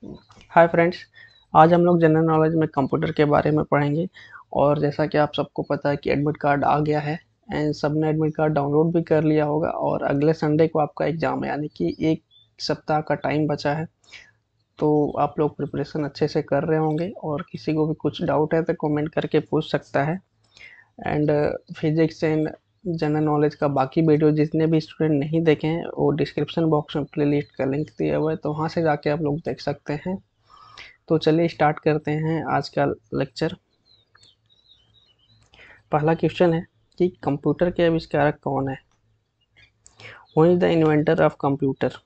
Hi friends. आज हम लोग जनरल नॉलेज में कंप्यूटर के बारे में पढ़ेंगे। और जैसा कि आप सबको पता है कि एडमिट कार्ड आ गया है एंड सबने एडमिट कार्ड डाउनलोड भी कर लिया होगा और अगले संडे को आपका एग्ज़ाम है, यानी कि एक सप्ताह का टाइम बचा है। तो आप लोग प्रिपरेशन अच्छे से कर रहे होंगे और किसी को भी कुछ डाउट है तो कमेंट करके पूछ सकता है। And physics and general knowledge का बाकी वीडियो जितने भी स्टूडेंट नहीं देखे हैं वो डिस्क्रिप्शन बॉक्स में प्लेलिस्ट का लिंक दिया हुआ है, तो वहाँ से जाके आप लोग देख सकते हैं। तो चलिए स्टार्ट करते हैं आज का लेक्चर। पहला क्वेश्चन है कि कंप्यूटर के आविष्कारक कौन है। Who is the inventor of computer.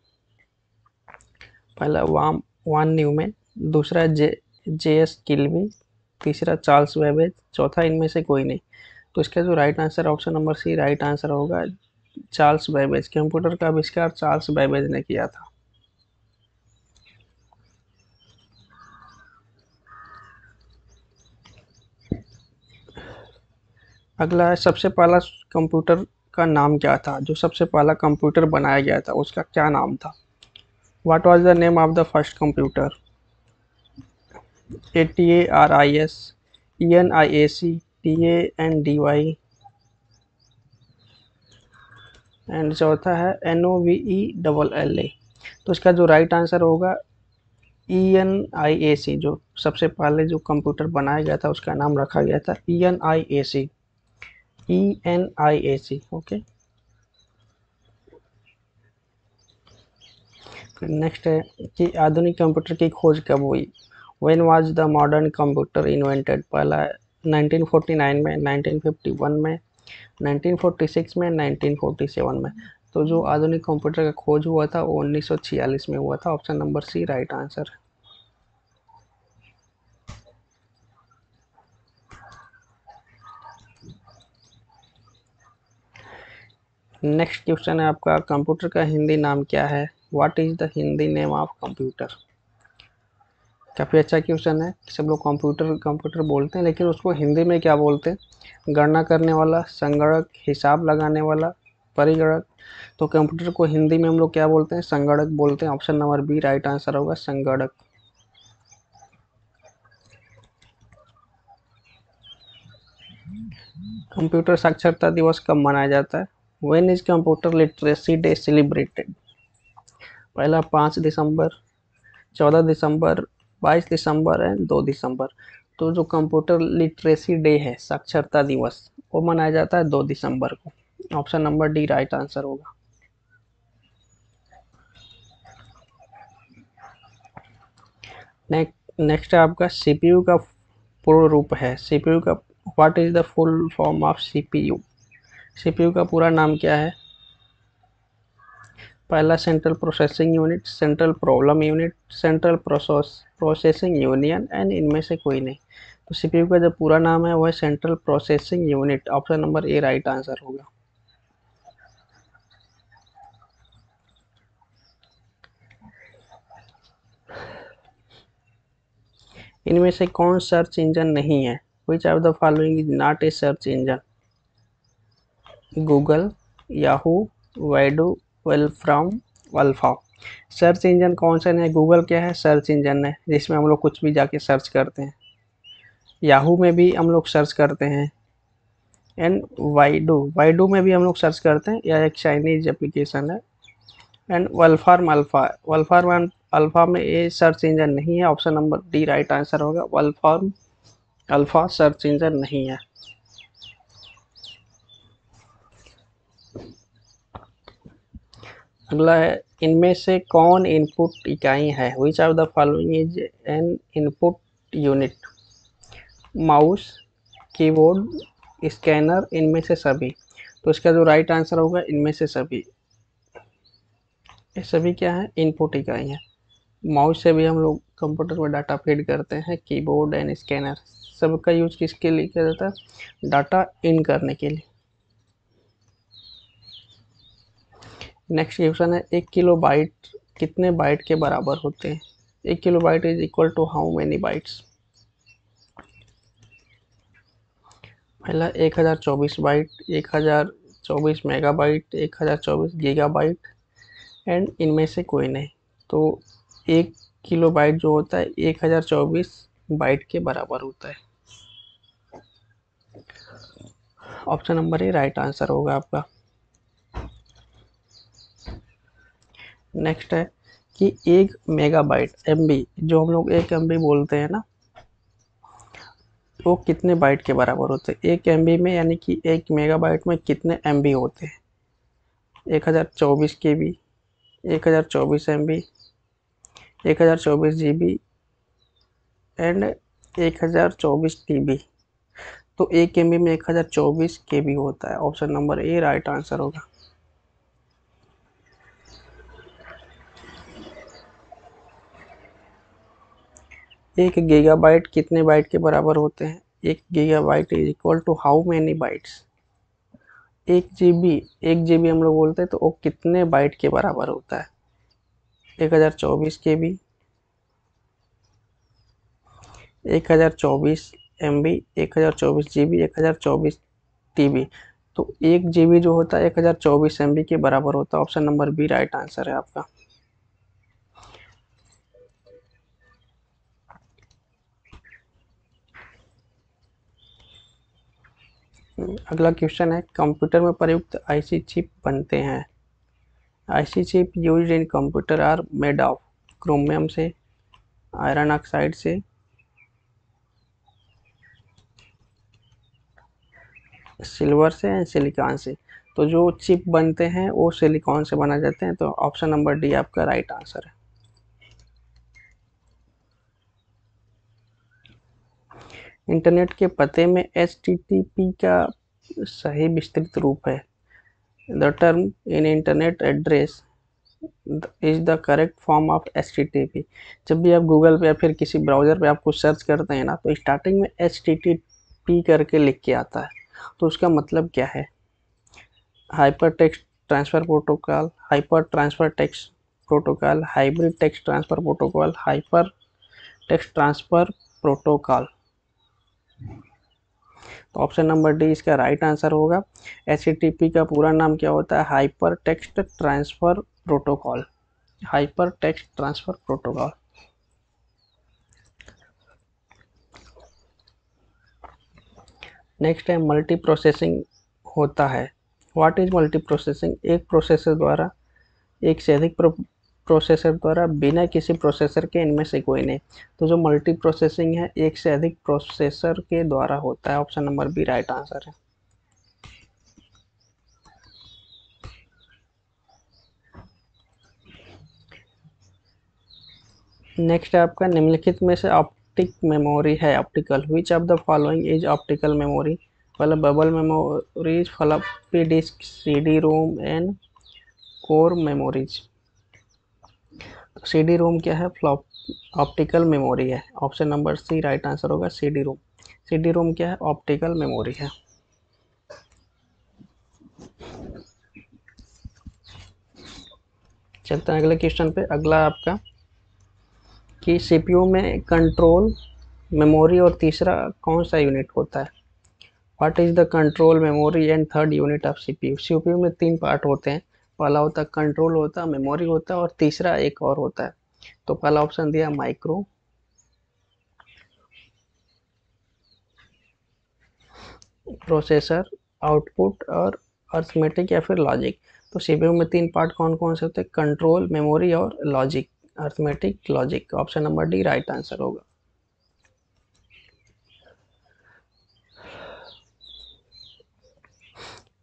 पहला वान न्यूमैन, दूसरा जे एस किल्बी, तीसरा चार्ल्स वेबेज, चौथा इनमें से कोई नहीं। तो इसका जो right answer option number C right answer होगा, चार्ल्स बेबेज। कंप्यूटर का आविष्कार चार्ल्स बेबेज ने किया था। अगला है सबसे पहला कंप्यूटर का नाम क्या था। जो सबसे पहला कंप्यूटर बनाया गया था उसका क्या नाम था। What was the name of the first computer. ATARIS, ENIAC, TANDY and चौथा है NOVELLA। तो इसका जो राइट आंसर होगा ENIAC। जो सबसे पहले जो कंप्यूटर बनाया गया था उसका नाम रखा गया था ENIAC। ENIAC, okay. फिर नेक्स्ट है कि आधुनिक कंप्यूटर की खोज कब हुई। When was the modern computer invented. पहला है 1949 में, 1951 में, 1946 में, 1947 में। तो जो आधुनिक कंप्यूटर का खोज हुआ था वो 1946 में हुआ था। Option number C right answer. Next question है आपका, कंप्यूटर का हिंदी नाम क्या है। What is the Hindi name of computer. काफ़ी अच्छा क्वेश्चन है। सब लोग कंप्यूटर कंप्यूटर बोलते हैं लेकिन उसको हिंदी में क्या बोलते हैं। गणना करने वाला, संगणक, हिसाब लगाने वाला, परिगणक। तो कंप्यूटर को हिंदी में हम लोग क्या बोलते हैं, संगणक बोलते हैं। Option number B right answer होगा, संगणक। कंप्यूटर साक्षरता दिवस कब मनाया जाता है। When is computer literacy day celebrated. पहला 5 दिसंबर, 14 दिसंबर, 22 दिसंबर एंड 2 दिसंबर। तो जो कंप्यूटर लिटरेसी डे है, साक्षरता दिवस, वो मनाया जाता है 2 दिसंबर को। Option number D right answer होगा। नेक्स्ट है आपका सीपीयू का पूर्ण रूप है। सीपीयू का what is the full form of CPU. CPU का पूरा नाम क्या है। पहला central processing unit, central problem unit, central processing union and इनमें से कोई नहीं। तो सीपीयू का जो पूरा नाम है वो है central processing unit. Option number A right answer होगा। इनमें से कौन सर्च इंजन नहीं है। Which of the following is not a search engine. Google, Yahoo, Baidu, Wolfram, Alpha. Search engine कौन सा है। गूगल क्या है, सर्च इंजन है जिसमें हम लोग कुछ भी जाके सर्च करते हैं। याहू में भी हम लोग सर्च करते हैं। एंड वाइडू, वाइडू में भी हम लोग सर्च करते हैं, यह एक चाइनीज एप्लीकेशन है। एंड वल्फार्म अल्फा, वल्फार्म अल्फा में ये सर्च इंजन नहीं है। Option number D right answer होगा, वल्फार्म अल्फा सर्च इंजन नहीं है। अगला है, इनमें से कौन इनपुट इकाई है। Which of the following is an input unit. Mouse, keyboard, scanner, इनमें से सभी। तो इसका जो राइट आंसर होगा इनमें से सभी। ये सभी क्या है, इनपुट इकाई है। माउस से भी हम लोग कंप्यूटर में डाटा फीड करते हैं। कीबोर्ड एंड स्कैनर सबका यूज किसके लिए किया जाता है, डाटा इन करने के लिए। नेक्स्ट क्वेश्चन है, 1 किलो बाइट कितने बाइट के बराबर होते हैं। 1 kilo byte is equal to how many bytes. पहला 1024 बाइट, 1024 मेगाबाइट, 1024 गीगाबाइट एंड इनमें से कोई नहीं। तो एक किलोबाइट जो होता है 1024 बाइट के बराबर होता है। Option number A right answer होगा आपका। नेक्स्ट है कि 1 मेगाबाइट एमबी, जो हम लोग 1 MB बोलते हैं ना, वो कितने बाइट के बराबर होते हैं 1 MB में, यानी कि 1 मेगाबाइट में कितने MB होते हैं? 1024 KB, 1024 MB, 1024 GB and 1024 TB। तो 1 MB में 1024 KB होता है। Option number A right answer होगा। 1 गीगाबाइट कितने बाइट के बराबर होते हैं? 1 gigabyte is equal to how many bytes? 1 GB, 1 GB हम लोग बोलते हैं तो वो कितने बाइट के बराबर होता है? 1024 KB, 1024 MB, 1024 GB, 1024 TB। तो 1 GB जो होता है 1024 MB के बराबर होता है। Option number B right answer है आपका। अगला क्वेश्चन है, कंप्यूटर में प्रयुक्त आईसी चिप बनते हैं। IC chip used in computer are made of chromium से, आयरन ऑक्साइड से, सिल्वर से एंड सिलिकॉन से। तो जो चिप बनते हैं वो सिलिकॉन से बना जाते हैं। तो ऑप्शन नंबर डी आपका राइट आंसर है। इंटरनेट के पते में HTTP का सही विस्तृत रूप है। The term in internet address is the correct form of HTTP। जब भी आप गूगल पे या फिर किसी ब्राउज़र पे आप कुछ सर्च करते हैं ना, तो स्टार्टिंग में HTTP करके लिख के आता है। तो उसका मतलब क्या है? Hyper text transfer protocol, hyper transfer text protocol, hybrid text transfer protocol, hyper text transfer protocol. तो ऑप्शन नंबर डी इसका राइट आंसर होगा। HTTP का पूरा नाम क्या होता है? Hyper text transfer protocol. Hyper text transfer protocol. Next है मल्टी प्रोसेसिंग होता है। What is multi processing? एक प्रोसेसर द्वारा, एक से अधिक प्रोसेसर द्वारा बिना किसी प्रोसेसर के इनमें से कोई नहीं। तो जो मल्टी प्रोसेसिंग है एक से अधिक प्रोसेसर के द्वारा होता है। Option number B right answer है। नेक्स्ट है आपका, निम्नलिखित में से ऑप्टिक मेमोरी है optical, which of the following is optical memory? पहले bubble memories, floppy disk, CD ROM and core memories. CD ROM क्या है? फ्लॉप ऑप्टिकल मेमोरी है। Option number C right answer होगा। CD रोम, CD रोम क्या है? Optical memory है। चलते हैं अगले क्वेश्चन पे। अगला आपका कि CPU में कंट्रोल, मेमोरी और तीसरा कौन सा यूनिट होता है? What is the control, memory and third unit of CPU? CPU में 3 पार्ट होते हैं। पहला होता है कंट्रोल होता है, मेमोरी होता है और तीसरा एक और होता है। तो पहला ऑप्शन दिया माइक्रो प्रोसेसर, आउटपुट और अर्थमेटिक या फिर लॉजिक। तो CPU में 3 पार्ट कौन कौन से होते हैं? कंट्रोल, मेमोरी और logic, arithmetic, logic. Option number D right answer होगा।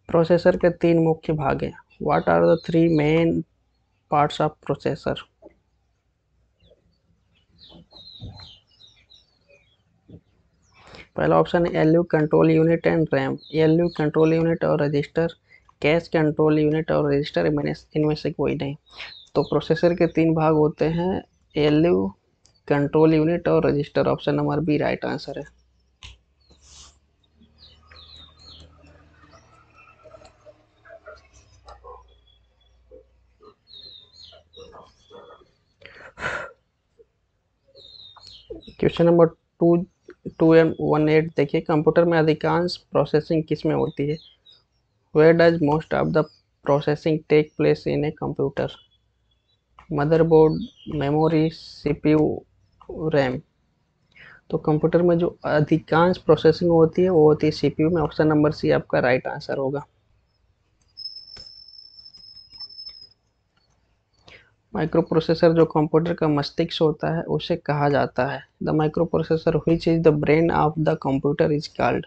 प्रोसेसर के 3 मुख्य भाग हैं। What are the 3 main parts of processor? पहला ऑप्शन है LU control unit and RAM. LU control unit और रजिस्टर, कैश कंट्रोल यूनिट और रजिस्टर, इनमें से कोई नहीं। तो प्रोसेसर के 3 भाग होते हैं, LU कंट्रोल यूनिट और register. Option number B right answer है। क्वेश्चन नंबर 2M18 देखिए, कंप्यूटर में अधिकांश प्रोसेसिंग किस में होती है? Where does most of the processing take place in a computer? Motherboard, memory, CPU, RAM. तो कंप्यूटर में जो अधिकांश प्रोसेसिंग होती है वो होती है सीपीयू में। ऑप्शन नंबर सी आपका राइट आंसर होगा। माइक्रो प्रोसेसर जो कंप्यूटर का मस्तिष्क होता है उसे कहा जाता है। The micro processor which is the brain of the computer is called.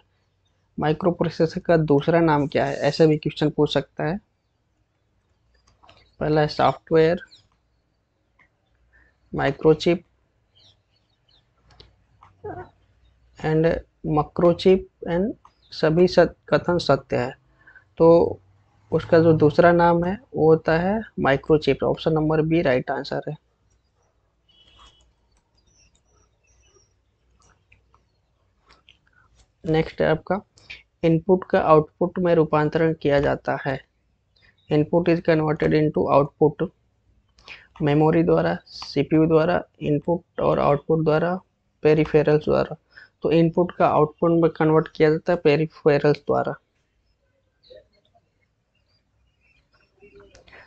Micro processor का दूसरा नाम क्या है, ऐसा भी क्वेश्चन पूछ सकता है। पहला है सॉफ्टवेयर, माइक्रोचिप एंड मक्रोचिप एंड सभी कथन सत्य है। तो उसका जो दूसरा नाम है वो होता है microchip. Option number B right answer है। नेक्स्ट है आपका, इनपुट का आउटपुट में रूपांतरण किया जाता है। Input is converted into output memory द्वारा, सीपीयू द्वारा, इनपुट और आउटपुट द्वारा, पेरिफेरल्स द्वारा। तो इनपुट का आउटपुट में कन्वर्ट किया जाता है पेरिफेरल्स द्वारा,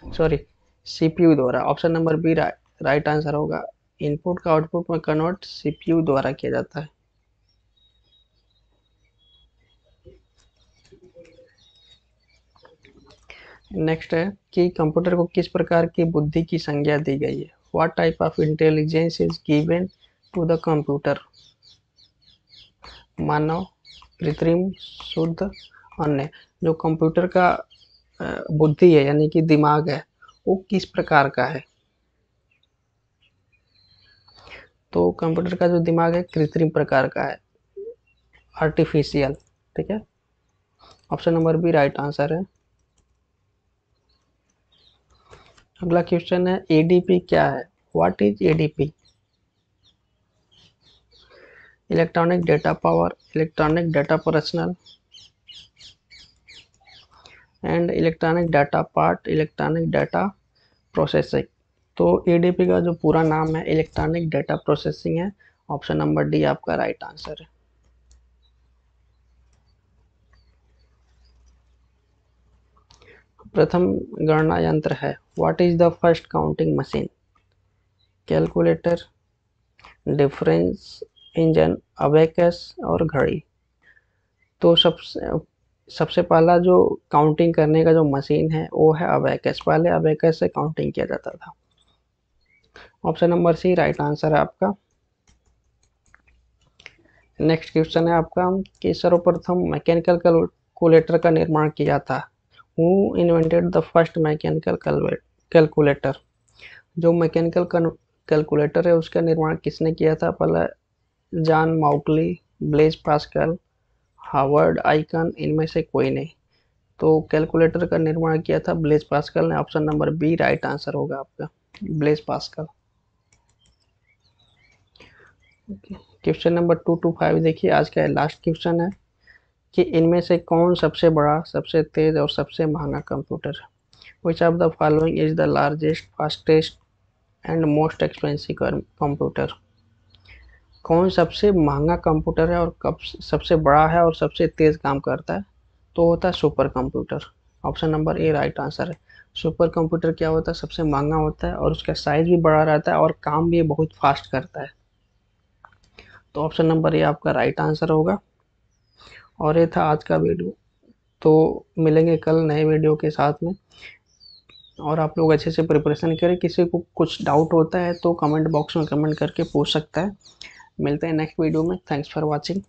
सॉरी सीपीयू द्वारा। Option number B right answer होगा। इनपुट का आउटपुट में कन्वर्ट सीपीयू द्वारा किया जाता है। नेक्स्ट है कि कंप्यूटर को किस प्रकार की बुद्धि की संज्ञा दी गई है। What type of intelligence is given to the computer. मानव, कृत्रिम, शुद्ध, अन्य। जो कंप्यूटर का बुद्धि है यानी कि दिमाग है वो किस प्रकार का है। तो कंप्यूटर का जो दिमाग है कृत्रिम प्रकार का है, आर्टिफिशियल। ठीक है, option number B right answer है। अगला क्वेश्चन है एडीपी क्या है। What is ADP. Electronic data power, electronic data personal and electronic data part, electronic data processing. तो एडीपी का जो पूरा नाम है इलेक्ट्रॉनिक डेटा प्रोसेसिंग है। ऑप्शन नंबर डी आपका राइट आंसर है। प्रथम गणना यंत्र है। What is the first counting machine. Calculator, difference engine, abacus और घड़ी। तो सबसे पहला जो काउंटिंग करने का जो मशीन है वो है अबेकस। पहले अबेकस से काउंटिंग किया जाता था। Option number C right answer है आपका। नेक्स्ट क्वेश्चन है आपका कि सर्वप्रथम मैकेनिकल कैलकुलेटर का निर्माण किया था। Who invented the first mechanical calculator. जो मैकेनिकल कैलकुलेटर है उसका निर्माण किसने किया था। पहला John Mauchly, Blaise Pascal, Harvard Aiken, इनमें से कोई नहीं। तो कैलकुलेटर का निर्माण किया था ब्लेज पास्कल ने। Option number B right answer होगा आपका, Blaise Pascal. Question number 2 to 5 देखिए, आज का लास्ट क्वेश्चन है कि इनमें से कौन सबसे बड़ा, सबसे तेज और सबसे महंगा कंप्यूटर है। Which of the following is the largest, fastest and most expensive computer. कौन सबसे महंगा कंप्यूटर है और कब सबसे बड़ा है और सबसे तेज काम करता है। तो होता है super computer. Option number A right answer है। सुपर कंप्यूटर क्या होता है, सबसे महंगा होता है और उसका साइज भी बड़ा रहता है और काम भी बहुत फास्ट करता है। तो ऑप्शन नंबर ए आपका राइट आंसर होगा। और ये था आज का वीडियो। तो मिलेंगे कल नए वीडियो के साथ में। और आप लोग अच्छे से प्रिपरेशन करें। किसी को कुछ डाउट होता है तो कमेंट बॉक्स में कमेंट करके पूछ सकता है। मिलते हैं नेक्स्ट वीडियो में। Thanks for watching.